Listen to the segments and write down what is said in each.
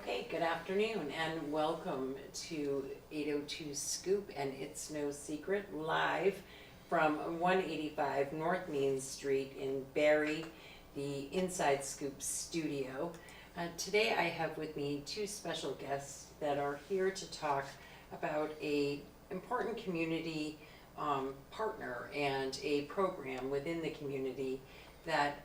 Okay, good afternoon and welcome to 802 Scoop and It's No Secret live from 185 North Main Street in Barrie, the Inside Scoop studio. Today I have with me two special guests that are here to talk about a important community partner and a program within the community that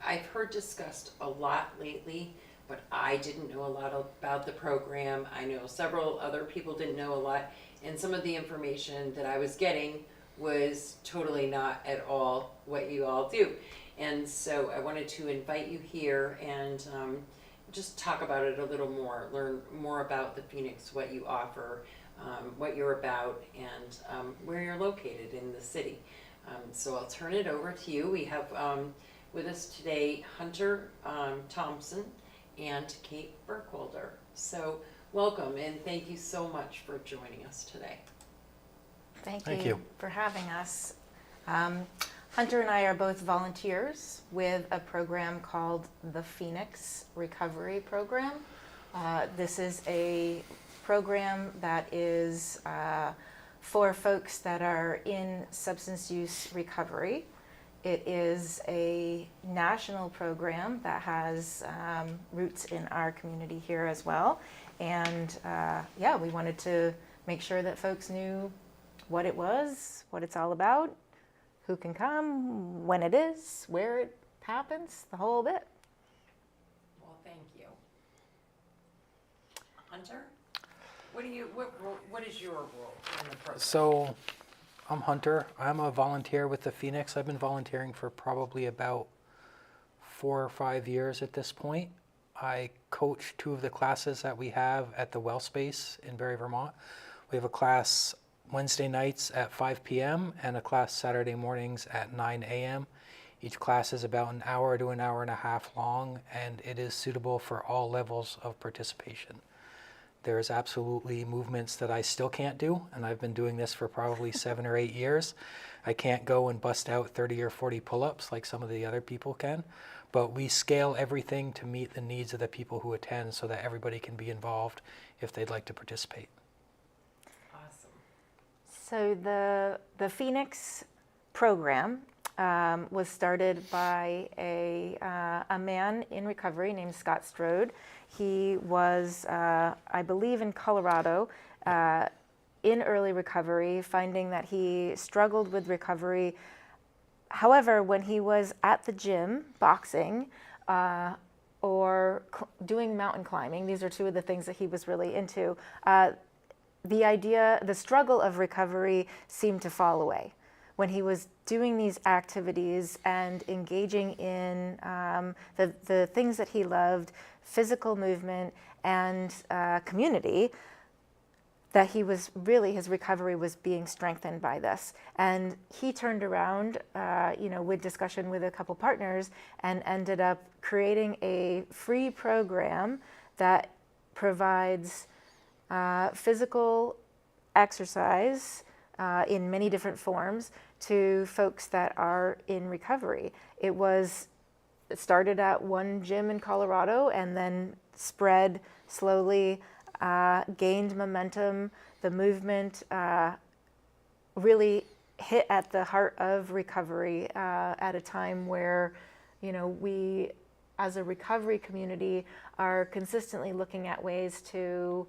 I've heard discussed a lot lately, but I didn't know a lot about the program. I know several other people didn't know a lot, and some of the information that I was getting was totally not at all what you all do. And so I wanted to invite you here and just talk about it a little more, learn more about the Phoenix, what you offer, what you're about, and where you're located in the city. So I'll turn it over to you. We have with us today Hunter Thompson and Kate Burkholder. So welcome and thank you so much for joining us today. Thank you for having us. Hunter and I are both volunteers with a program called the Phoenix Recovery Program. This is a program that is for folks that are in substance use recovery. It is a national program that has roots in our community here as well. And we wanted to make sure that folks knew what it was, what it's all about, who can come, when it is, where it happens, the whole bit. Well, thank you. Hunter, what is your role in the program? So, I'm Hunter. I'm a volunteer with the Phoenix. I've been volunteering for probably about 4 or 5 years at this point. I coach 2 of the classes that we have at the Well Space in Barrie, Vermont. We have a class Wednesday nights at 5 p.m. and a class Saturday mornings at 9 a.m. Each class is about an hour to an hour and a half long, and it is suitable for all levels of participation. There's absolutely movements that I still can't do, and I've been doing this for probably 7 or 8 years. I can't go and bust out 30 or 40 pull-ups like some of the other people can, but we scale everything to meet the needs of the people who attend so that everybody can be involved if they'd like to participate. Awesome. So the Phoenix program was started by a man in recovery named Scott Strode. He was, I believe, in Colorado in early recovery, finding that he struggled with recovery. However, when he was at the gym, boxing, or doing mountain climbing, these are 2 of the things that he was really into, the struggle of recovery seemed to fall away. When he was doing these activities and engaging in the things that he loved, physical movement and community, that he was really, his recovery was being strengthened by this. And he turned around, with discussion with a couple partners and ended up creating a free program that provides physical exercise in many different forms to folks that are in recovery. It started at one gym in Colorado and then spread slowly, gained momentum. The movement really hit at the heart of recovery at a time where, we as a recovery community are consistently looking at ways to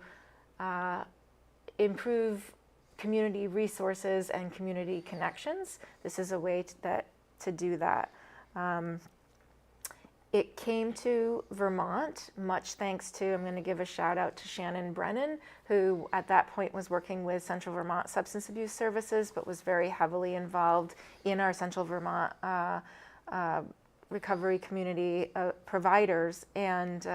improve community resources and community connections. This is a way to do that. It came to Vermont, much thanks to, I'm going to give a shout out to Shannon Brennan, who at that point was working with Central Vermont Substance Abuse Services, but was very heavily involved in our Central Vermont recovery community providers. And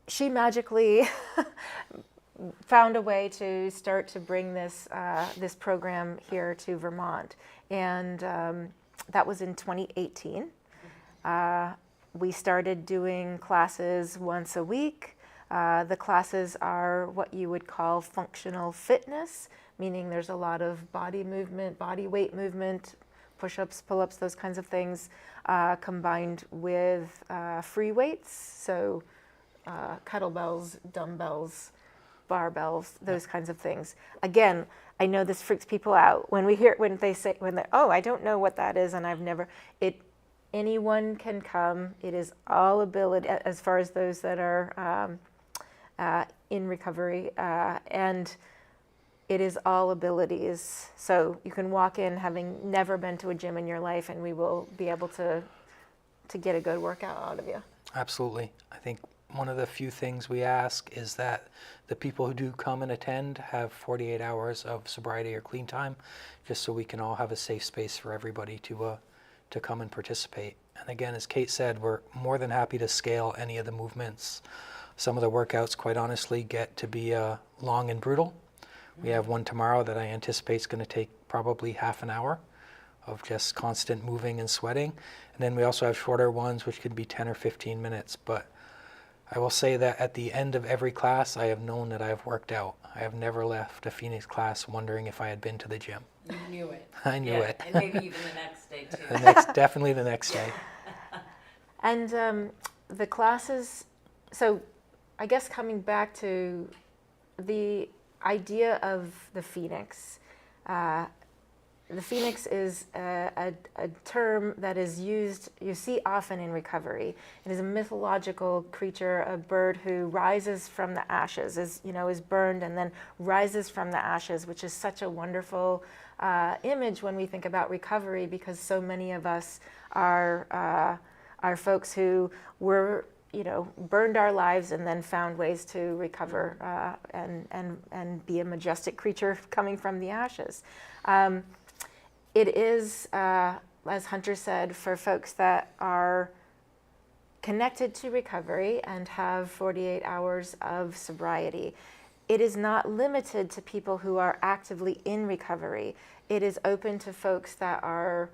she magically found a way to start to bring this program here to Vermont, and that was in 2018. We started doing classes once a week. The classes are what you would call functional fitness, meaning there's a lot of body movement, body weight movement, push-ups, pull-ups, those kinds of things, combined with free weights, so kettlebells, dumbbells, barbells, those kinds of things. Again, I know this freaks people out when they say, oh, I don't know what that is, and I've never, anyone can come. It is all ability, as far as those that are in recovery, and it is all abilities. So you can walk in having never been to a gym in your life, and we will be able to get a good workout out of you. Absolutely. I think one of the few things we ask is that the people who do come and attend have 48 hours of sobriety or clean time, just so we can all have a safe space for everybody to come and participate. And again, as Kate said, we're more than happy to scale any of the movements. Some of the workouts, quite honestly, get to be long and brutal. We have one tomorrow that I anticipate is going to take probably half an hour of just constant moving and sweating. And then we also have shorter ones, which could be 10 or 15 minutes. But I will say that at the end of every class, I have known that I have worked out. I have never left a Phoenix class wondering if I had been to the gym. You knew it. I knew it. And maybe even the next day too. Definitely the next day. And the classes, so I guess coming back to the idea of the Phoenix. The Phoenix is a term that is used, you see often in recovery. It is a mythological creature, a bird who rises from the ashes, is burned and then rises from the ashes, which is such a wonderful image when we think about recovery, because so many of us are folks who were burned our lives and then found ways to recover and be a majestic creature coming from the ashes. It is, as Hunter said, for folks that are connected to recovery and have 48 hours of sobriety. It is not limited to people who are actively in recovery. It is open to folks that are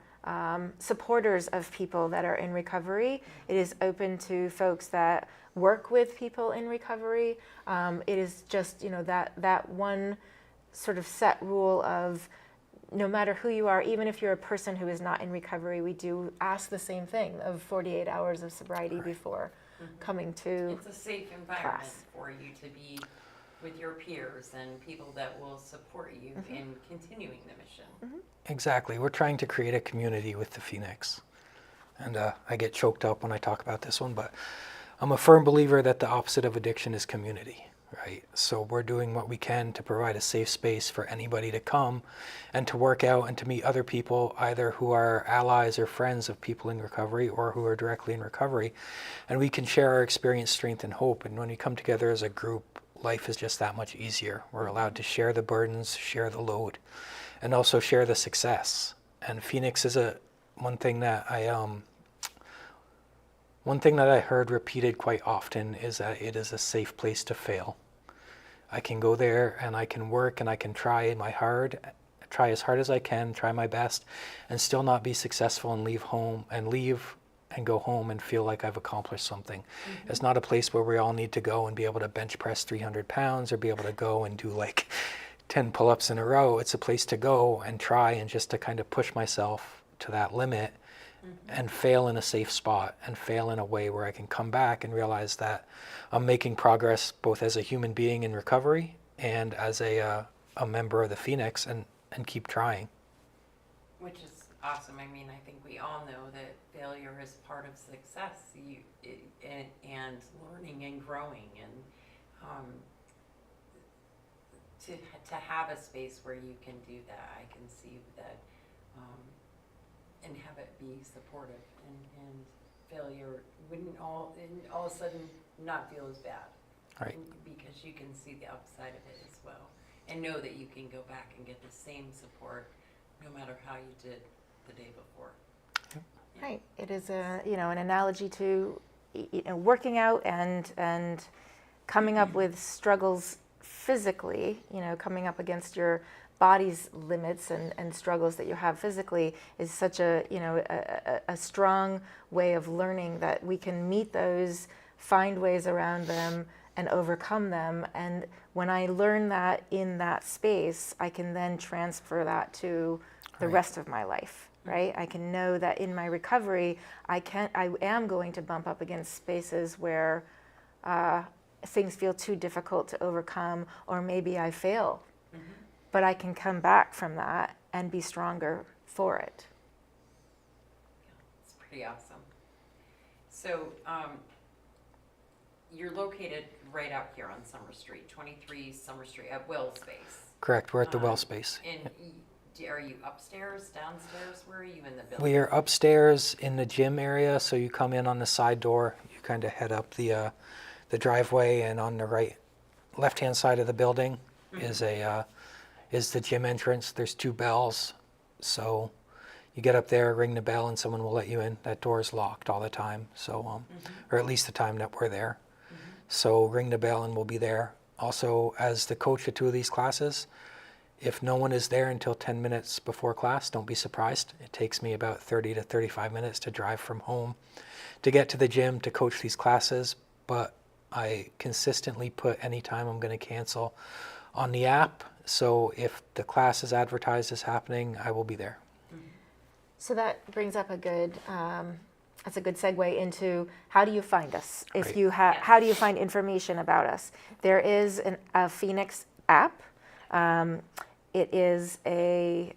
supporters of people that are in recovery. It is open to folks that work with people in recovery. It is just, that one sort of set rule of no matter who you are, even if you're a person who is not in recovery, we do ask the same thing of 48 hours of sobriety before coming to It's a safe environment class. for you to be with your peers and people that will support you in continuing the mission. Exactly. We're trying to create a community with the Phoenix. And I get choked up when I talk about this one, but I'm a firm believer that the opposite of addiction is community, right? So we're doing what we can to provide a safe space for anybody to come and to work out and to meet other people, either who are allies or friends of people in recovery or who are directly in recovery. And we can share our experience, strength, and hope. And when we come together as a group, life is just that much easier. We're allowed to share the burdens, share the load, and also share the success. And Phoenix is one thing that I heard repeated quite often is that it is a safe place to fail. I can go there and I can work and I can try as hard as I can, try my best, and still not be successful and leave and go home and feel like I've accomplished something. It's not a place where we all need to go and be able to bench press 300 pounds or be able to go and do like 10 pull-ups in a row. It's a place to go and try and just to kind of push myself to that limit and fail in a safe spot and fail in a way where I can come back and realize that I'm making progress both as a human being in recovery and as a member of the Phoenix and keep trying. Which is awesome. I mean, I think we all know that failure is part of success and learning and growing, and to have a space where you can do that, I can see that, and have it be supportive, and failure wouldn't all of a sudden not feel as bad. Right. Because you can see the upside of it as well, and know that you can go back and get the same support no matter how you did the day before. Right. It is an analogy to working out and coming up with struggles physically, coming up against your body's limits and struggles that you have physically is such a strong way of learning that we can meet those, find ways around them, and overcome them. And when I learn that in that space, I can then transfer that to the rest of my life. right? I can know that in my recovery, I am going to bump up against spaces where things feel too difficult to overcome, or maybe I fail. But I can come back from that and be stronger for it. It's pretty awesome. So, you're located right out here on Summer Street, 23 Summer Street, at Will Space. Correct, we're at the well space. And are you upstairs, downstairs? Where are you in the building? We are upstairs in the gym area, so you come in on the side door, you kind of head up the driveway, and on the left-hand side of the building is the gym entrance. There's 2 bells, so you get up there, ring the bell, and someone will let you in. That door is locked all the time, so or at least the time that we're there. So ring the bell and we'll be there. Also, as the coach of 2 of these classes, if no one is there until 10 minutes before class, don't be surprised. It takes me about 30 to 35 minutes to drive from home to get to the gym to coach these classes, but I consistently put any time I'm going to cancel on the app. So if the class is advertised as happening, I will be there. So that brings up that's a good segue into how do you find us? If Right. you how do you find information about us? There is a Phoenix app. It is I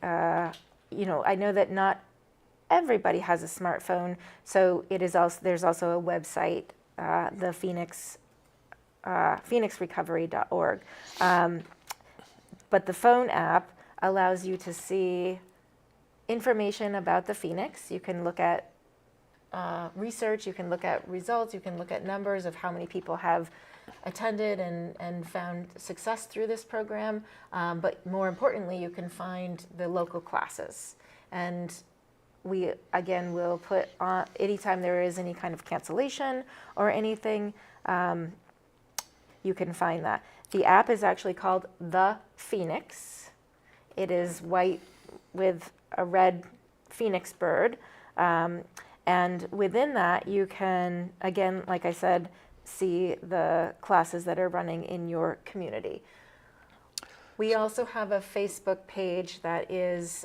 know that not everybody has a smartphone, so there's also a website, the phoenixrecovery.org. But the phone app allows you to see information about the Phoenix. You can look at research, you can look at results, you can look at numbers of how many people have attended and found success through this program. But more importantly, you can find the local classes. And we, again, will put on, anytime there is any kind of cancellation or anything, you can find that. The app is actually called The Phoenix. It is white with a red phoenix bird. And within that, you can, again, like I said, see the classes that are running in your community. We also have a Facebook page that is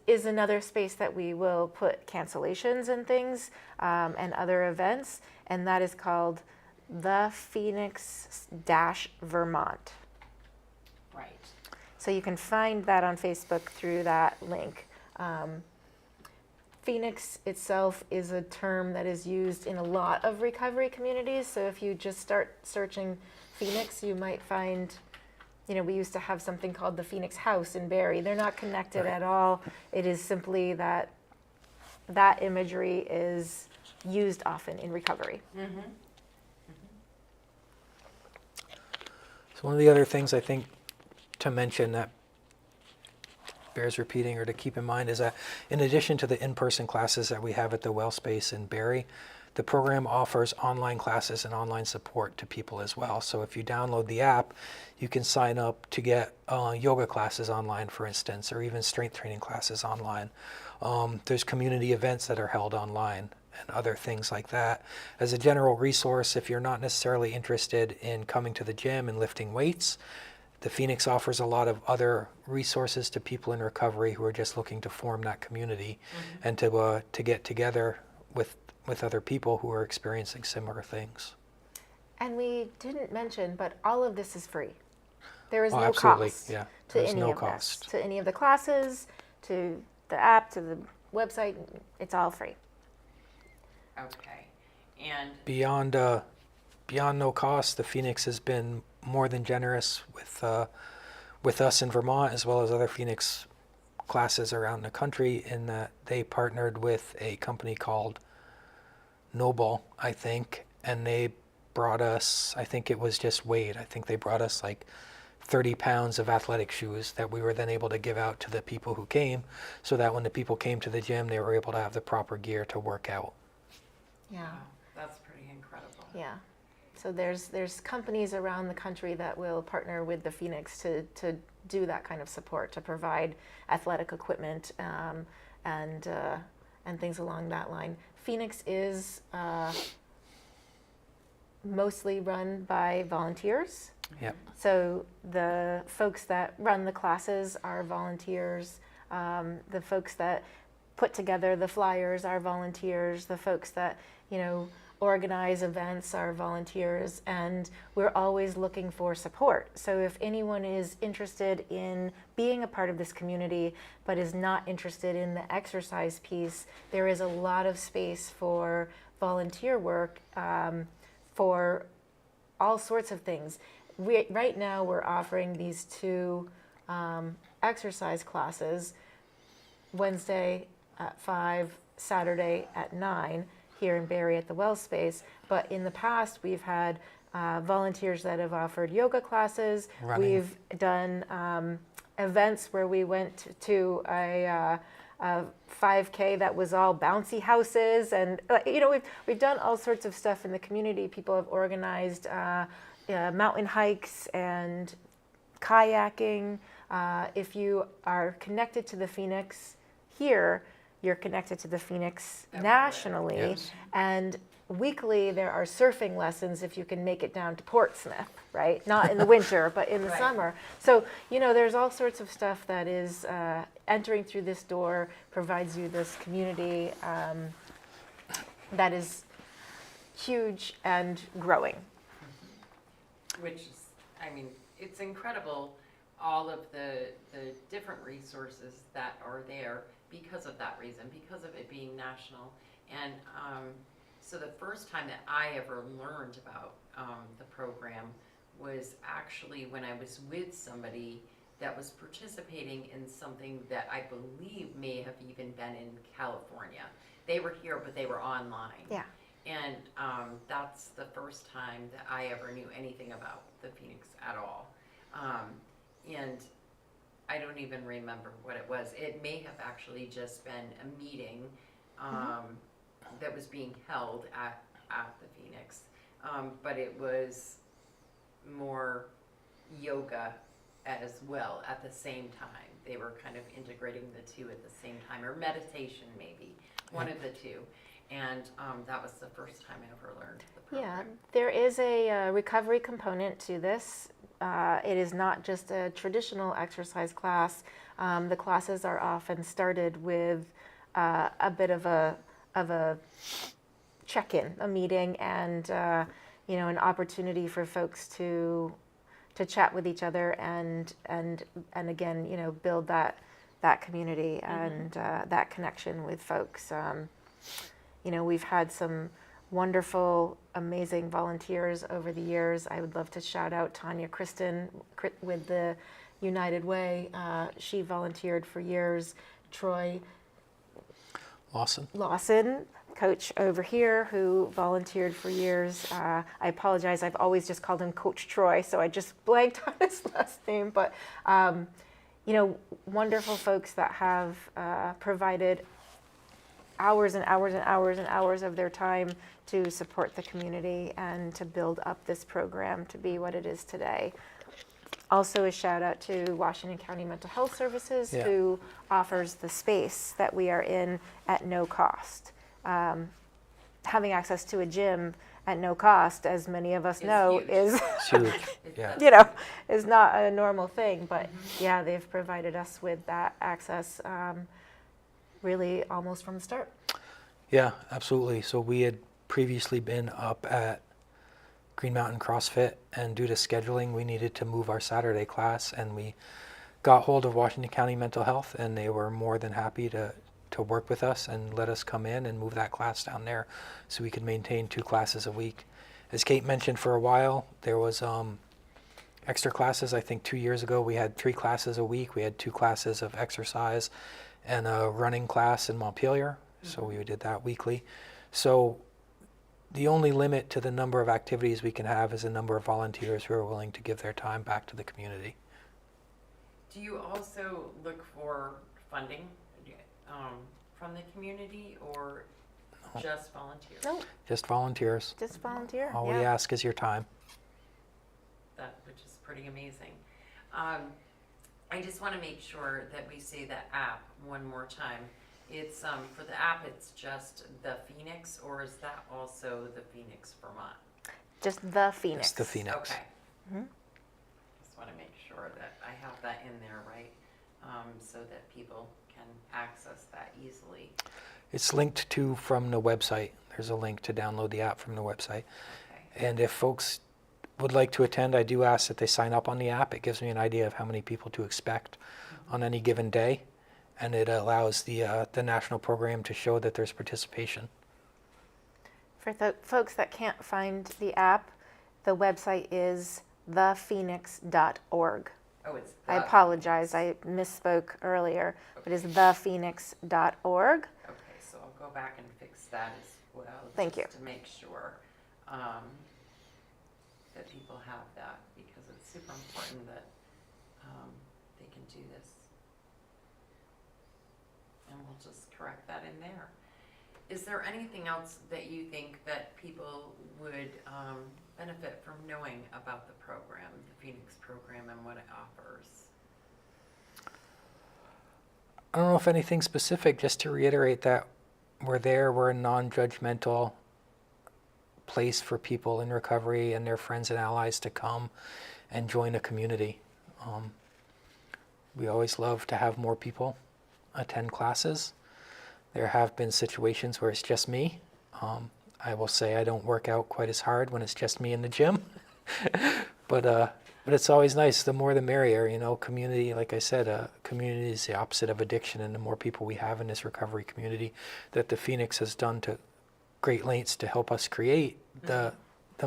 another space that we will put cancellations and things and other events, and that is called The Phoenix-Vermont. Right. So you can find that on Facebook through that link. Phoenix itself is a term that is used in a lot of recovery communities. So if you just start searching Phoenix, you might find, we used to have something called the Phoenix House in Barrie. They're not connected at all. It is simply that imagery is used often in recovery. So one of the other things I think to mention that bears repeating or to keep in mind is that in addition to the in-person classes that we have at the Well Space in Barrie, the program offers online classes and online support to people as well. So if you download the app, you can sign up to get yoga classes online, for instance, or even strength training classes online. There's community events that are held online and other things like that. As a general resource, if you're not necessarily interested in coming to the gym and lifting weights, the Phoenix offers a lot of other resources to people in recovery who are just looking to form that community and to get together with other people who are experiencing similar things. And we didn't mention, but all of this is free. There is no absolutely, cost yeah. to There's any no of cost. this, to any of the classes, to the app, to the website. It's all free. Okay. And Beyond no cost, the Phoenix has been more than generous with us in Vermont, as well as other Phoenix classes around the country, in that they partnered with a company called Noble, I think, and they brought us, I think it was just weight, I think they brought us like 30 pounds of athletic shoes that we were then able to give out to the people who came, so that when the people came to the gym, they were able to have the proper gear to work out. Yeah. wow, that's pretty incredible. Yeah. So there's companies around the country that will partner with the Phoenix to do that kind of support, to provide athletic equipment and things along that line. Phoenix is mostly run by volunteers. Yep. So the folks that run the classes are volunteers. The folks that put together the flyers are volunteers. The folks that, organize events are volunteers. And we're always looking for support. So if anyone is interested in being a part of this community, but is not interested in the exercise piece, there is a lot of space for volunteer work for all sorts of things. Right now we're offering these two exercise classes, Wednesday at 5, Saturday at 9 here in Barrie at the Well Space. But in the past we've had volunteers that have offered yoga classes. Running. We've done events where we went to a 5K that was all bouncy houses, and we've done all sorts of stuff in the community. People have organized mountain hikes and kayaking. If you are connected to the Phoenix here, you're connected to the Phoenix nationally. Yes. And weekly there are surfing lessons if you can make it down to Portsmouth, right? Not in the winter, but in the Right. summer. So, there's all sorts of stuff that is entering through this door, provides you this community that is huge and growing. Which is, it's incredible, all of the different resources that are there because of that reason, because of it being national. And so the first time that I ever learned about the program was actually when I was with somebody that was participating in something that I believe may have even been in California. They were here, but they were online. Yeah. And that's the first time that I ever knew anything about the Phoenix at all. And I don't even remember what it was. It may have actually just been a meeting that was being held at the Phoenix. But it was more yoga as well at the same time. They were kind of integrating the two at the same time, or meditation maybe, one of the two. And that was the first time I ever learned the program. Yeah, there is a recovery component to this. It is not just a traditional exercise class. The classes are often started with a bit of a check-in, a meeting, and an opportunity for folks to chat with each other and again, build that community and that connection with folks. We've had some wonderful, amazing volunteers over the years. I would love to shout out Tanya Kristen with the United Way. She volunteered for years. Troy Lawson, coach over here, who volunteered for years. I apologize, I've always just called him Coach Troy, so I just blanked on his last name. But, wonderful folks that have provided hours and hours and hours and hours of their time to support the community and to build up this program to be what it is today. Also a shout out to Washington County Mental Health Services, who offers the space that we are in at no cost. Having access to a gym at no cost, as many of us know, huge. is Huge. Yeah. is not a normal thing. But they've provided us with that access really almost from the start. Yeah, absolutely. So we had previously been up at Green Mountain CrossFit, and due to scheduling, we needed to move our Saturday class, and we got hold of Washington County Mental Health, and they were more than happy to work with us and let us come in and move that class down there so we could maintain 2 classes a week. As Kate mentioned, for a while, there was extra classes. I think 2 years ago, we had 3 classes a week. We had 2 classes of exercise and a running class in Montpelier, so we did that weekly. So the only limit to the number of activities we can have is the number of volunteers who are willing to give their time back to the community. Do you also look for funding from the community, or just volunteers? No, Just volunteers. just volunteer. All we ask is your time. Which is pretty amazing. I just want to make sure that we say the app one more time. It's for the app, it's just the Phoenix, or is that also the Phoenix, Vermont? Just the Phoenix. It's the Phoenix. Okay. Just want to make sure that I have that in there, right? So that people can access that easily. It's linked to from the website. There's a link to download the app from the website. Okay. And if folks would like to attend, I do ask that they sign up on the app. It gives me an idea of how many people to expect on any given day, and it allows the national program to show that there's participation. For the folks that can't find the app, the website is thephoenix.org. Oh, it's I the- apologize, I misspoke earlier, but it's thephoenix.org. Okay, so I'll go back and fix that as well. Thank you. Just to make sure that people have that, because it's super important that they can do this. And we'll just correct that in there. Is there anything else that you think that people would benefit from knowing about the program, the Phoenix program, and what it offers? I don't know if anything specific, just to reiterate that we're a non-judgmental place for people in recovery and their friends and allies to come and join a community. We always love to have more people attend classes. There have been situations where it's just me. I will say I don't work out quite as hard when it's just me in the gym, but it's always nice. The more the merrier, you know. Community, like I said, community is the opposite of addiction, and the more people we have in this recovery community that the Phoenix has done to great lengths to help us create, the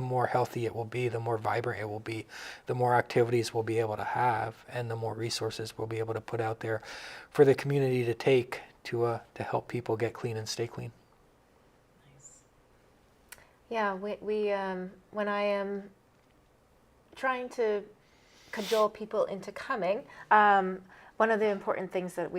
more healthy it will be, the more vibrant it will be, the more activities we'll be able to have, and the more resources we'll be able to put out there for the community to take to help people get clean and stay clean. Nice. Yeah, we when I am trying to cajole people into coming, one of the important things that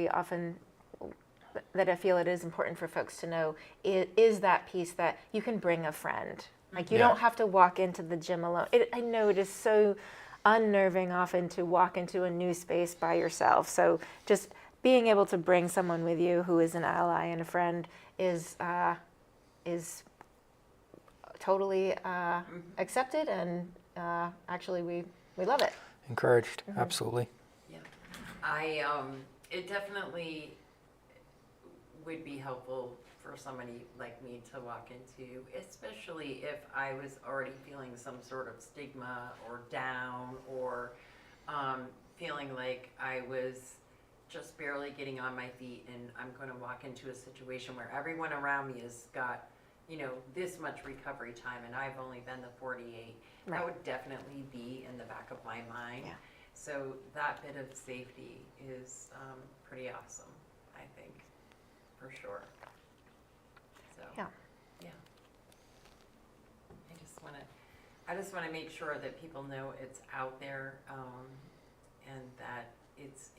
I feel it is important for folks to know is that piece that you can bring a friend. Like, you Yeah. don't have to walk into the gym alone. I know it is so unnerving often to walk into a new space by yourself. So just being able to bring someone with you who is an ally and a friend is totally accepted, and actually we love it. Encouraged, absolutely. Yeah, it definitely would be helpful for somebody like me to walk into, especially if I was already feeling some sort of stigma or down, or feeling like I was just barely getting on my feet, and I'm going to walk into a situation where everyone around me has got, this much recovery time, and I've only been the 48. Right. That would definitely be in the back of my mind. Yeah. So that bit of safety is pretty awesome, I think, for sure. So, Yeah. yeah. I just want to make sure that people know it's out there, and that it's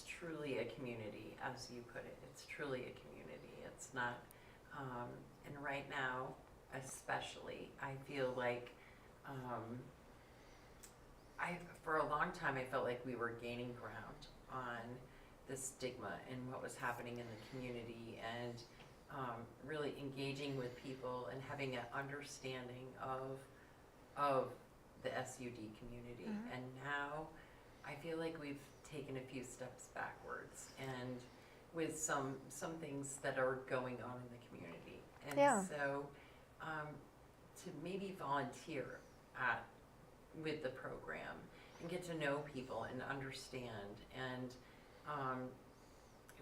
truly a community, as you put it. It's truly a community. It's not, and right now, especially, I feel like, for a long time, I felt like we were gaining ground on the stigma and what was happening in the community, and really engaging with people and having an understanding of the SUD community. Mm-hmm. And now I feel like we've taken a few steps backwards, and with some things that are going on in the community. And Yeah. so to maybe volunteer with the program and get to know people and understand, and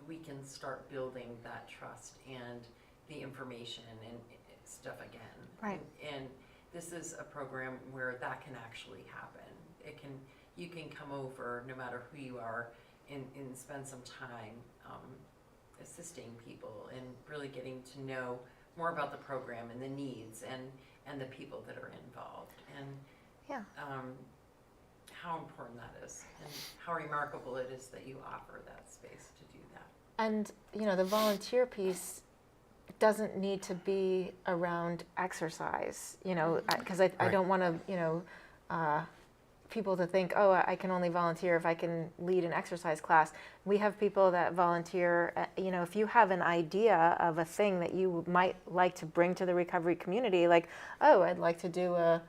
we can start building that trust and the information and stuff again. Right. And this is a program where that can actually happen. You can come over, no matter who you are, and spend some time assisting people and really getting to know more about the program and the needs and the people that are involved, and Yeah. how important that is, and how remarkable it is that you offer that space to do that. And the volunteer piece doesn't need to be around exercise, because I don't want to people to think, oh, I can only volunteer if I can lead an exercise class. We have people that volunteer, if you have an idea of a thing that you might like to bring to the recovery community, like, oh, I'd like to do a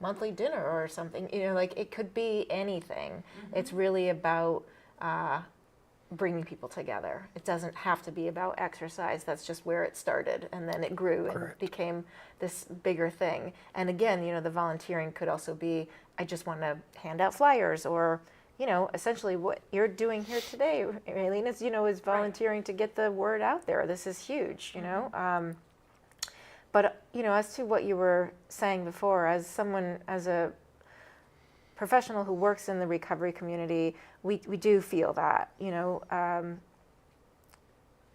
monthly dinner or something, like it could be anything. Mm-hmm. It's really about bringing people together. It doesn't have to be about exercise. That's just where it started, and then it grew and became this bigger thing. And again, the volunteering could also be, I just want to hand out flyers, or essentially what you're doing here today, Raylene, is volunteering to get the word out there. This is huge, But as to what you were saying before, as a professional who works in the recovery community, we do feel that.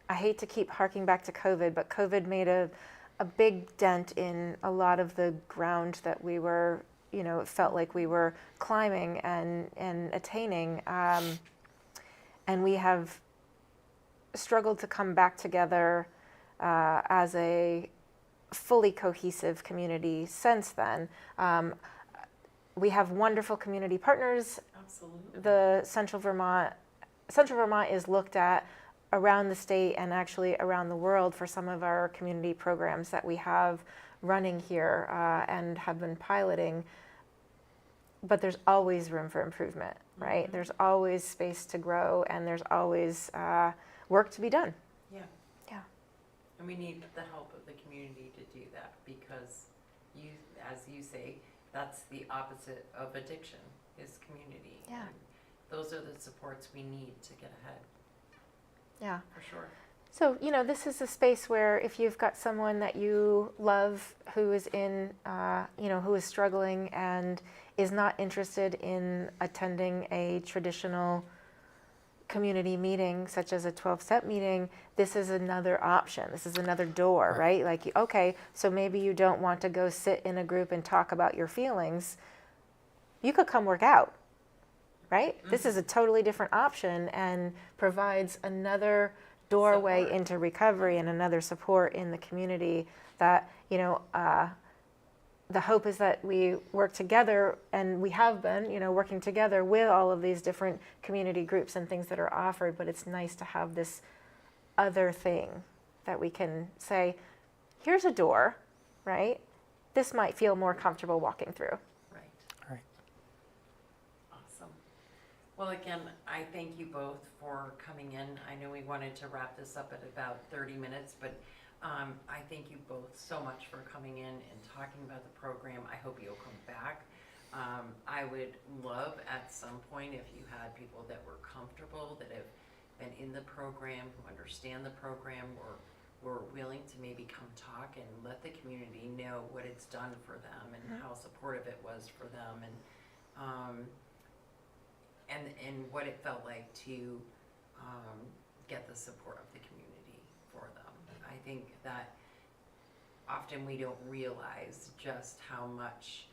I hate to keep harking back to COVID, but COVID made a big dent in a lot of the ground that we were, it felt like we were climbing and attaining. And we have struggled to come back together as a fully cohesive community since then. We have wonderful community partners. Absolutely. The Central Vermont is looked at around the state and actually around the world for some of our community programs that we have running here and have been piloting. But there's always room for improvement, right? Mm-hmm. There's always space to grow, and there's always work to be done. Yeah. Yeah. And we need the help of the community to do that, because as you say, that's the opposite of addiction, is community. Yeah. And those are the supports we need to get ahead. Yeah. For sure. So, this is a space where if you've got someone that you love who is who is struggling and is not interested in attending a traditional community meeting, such as a 12-step meeting, this is another option. This is another door, right? Like, okay, so maybe you don't want to go sit in a group and talk about your feelings. You could come work out, right? Mm-hmm. This is a totally different option and provides another doorway into recovery and another support in the community that, the hope is that we work together, and we have been, working together with all of these different community groups and things that are offered, but it's nice to have this other thing that we can say, here's a door, right? This might feel more comfortable walking through. Right. Awesome. Well, again, I thank you both for coming in. I know we wanted to wrap this up at about 30 minutes, but I thank you both so much for coming in and talking about the program. I hope you'll come back. I would love at some point if you had people that were comfortable, that have been in the program, who understand the program, or were willing to maybe come talk and let the community know what it's done for them and how supportive it was for them, and what it felt like to get the support of the community for them. I think that often we don't realize just how much,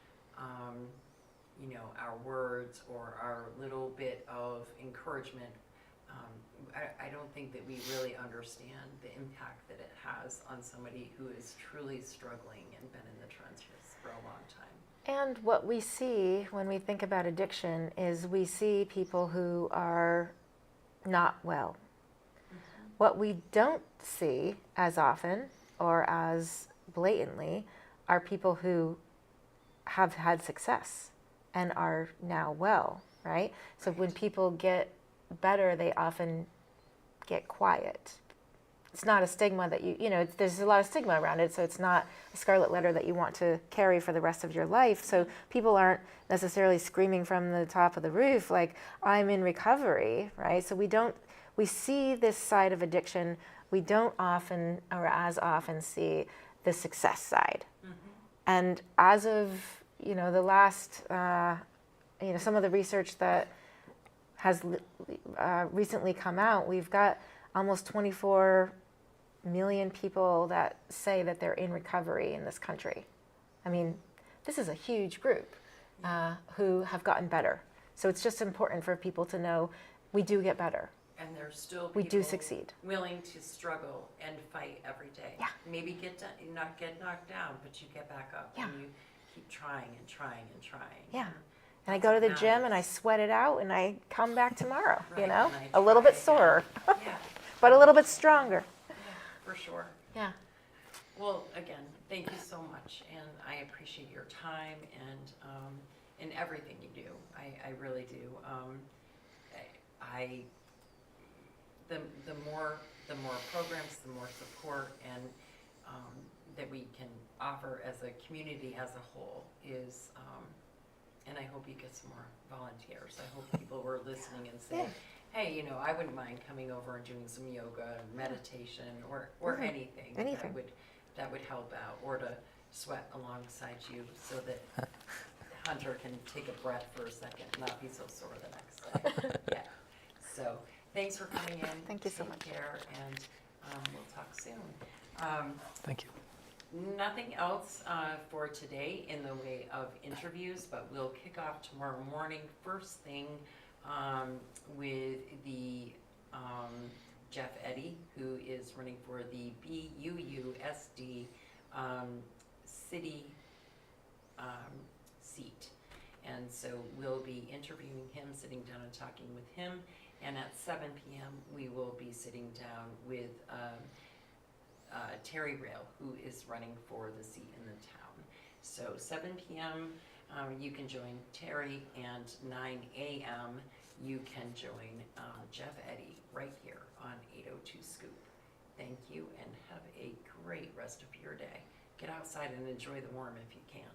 our words or our little bit of encouragement, I don't think that we really understand the impact that it has on somebody who is truly struggling and been in the trenches for a long time. And what we see when we think about addiction is we see people who are not well. Mm-hmm. What we don't see as often or as blatantly are people who have had success and are now well, right? So when people get better, they often get quiet. It's not a stigma that there's a lot of stigma around it, so it's not a scarlet letter that you want to carry for the rest of your life. So people aren't necessarily screaming from the top of the roof like, I'm in recovery, right? So we see this side of addiction. We don't often or as often see the success side. Mm-hmm. And as of, the last, some of the research that has recently come out, we've got almost 24 million people that say that they're in recovery in this country. I mean, this is a huge group who have gotten better. So it's just important for people to know we do get better. And there's still people we do succeed, willing to struggle and fight every day. Yeah. Maybe not get knocked down, but you get back up. Yeah. And you keep trying and trying and trying. Yeah. And I That's go to what the gym and I matters. sweat it out and I come back tomorrow, you Right, know, and I a little try bit sorer, again. Yeah, but a little bit stronger. yeah, for sure. Yeah. Well, again, thank you so much, and I appreciate your time and everything you do. I really do. I the more programs, the more support, and that we can offer as a community as a whole is. And I hope you get some more volunteers. I hope people were listening and say, Yeah. hey, I wouldn't mind coming over and doing some yoga, meditation, or Mhm. anything. Anything. That would help out, or to sweat alongside you so that Hunter can take a breath for a second and not be so sore the next day. Yeah. So thanks for coming in. Thank you so much. Take care, and we'll talk soon. Thank you. Nothing else for today in the way of interviews, but we'll kick off tomorrow morning, first thing, with the Jeff Eddy, who is running for the BUUSD city seat. And so we'll be interviewing him, sitting down and talking with him. And at 7 p.m. we will be sitting down with Terry Rail, who is running for the seat in the town. So 7 p.m. You can join Terry, and 9 a.m. you can join Jeff Eddy right here on 802 Scoop. Thank you, and have a great rest of your day. Get outside and enjoy the warm if you can.